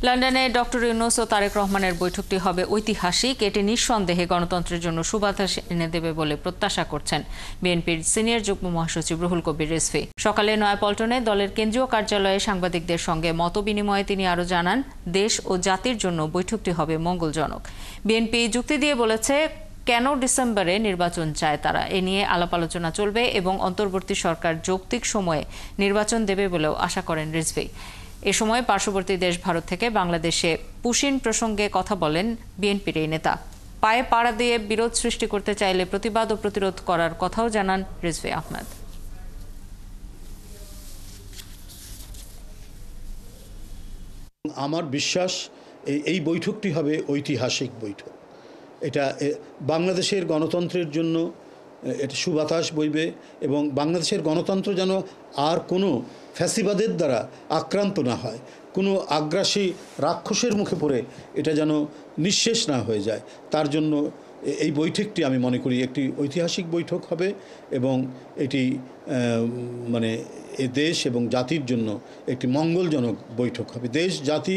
লন্ডনে ডক্টর ইউনূস ও তারেক রহমানের বৈঠকটি হবে ঐতিহাসিক। এটি নিঃসন্দেহে গণতন্ত্রের জন্য সুবাতাস এনে দেবে বলে প্রত্যাশা করছেন বিএনপির সিনিয়র যুগ্ম মহাসচিব রুহুল কবির রিজভী। সকালে নয়াপল্টনে দলের কেন্দ্রীয় কার্যালয়ে সাংবাদিকদের সঙ্গে মতবিনিময়ে তিনি আরও জানান, দেশ ও জাতির জন্য বৈঠকটি হবে মঙ্গলজনক। বিএনপি যুক্তি দিয়ে বলেছে, কেন ডিসেম্বরে নির্বাচন চায় তারা, এ নিয়ে আলাপ আলোচনা চলবে এবং অন্তর্বর্তী সরকার যৌক্তিক সময়ে নির্বাচন দেবে বলেও আশা করেন রিজভী। এ সময় পার্শ্ববর্তী দেশ ভারত থেকে বাংলাদেশে পুশিন প্রসঙ্গে কথা বলেন বিএনপির এই নেতা। পায়ে পাড়া দিয়ে বিরোধ সৃষ্টি করতে চাইলে প্রতিবাদ ও প্রতিরোধ করার কথাও জানান রিজভী আহমেদ। আমার বিশ্বাস এই বৈঠকটি হবে ঐতিহাসিক বৈঠক। এটা বাংলাদেশের গণতন্ত্রের জন্য এটা সুবাতাস বইবে এবং বাংলাদেশের গণতন্ত্র যেন আর কোনো ফ্যাসিবাদের দ্বারা আক্রান্ত না হয়, কোনো আগ্রাসী রাক্ষসের মুখে পড়ে এটা যেন নিঃশেষ না হয়ে যায়, তার জন্য এই বৈঠকটি আমি মনে করি একটি ঐতিহাসিক বৈঠক হবে এবং এটি মানে এ দেশ এবং জাতির জন্য একটি মঙ্গলজনক বৈঠক হবে। দেশ জাতি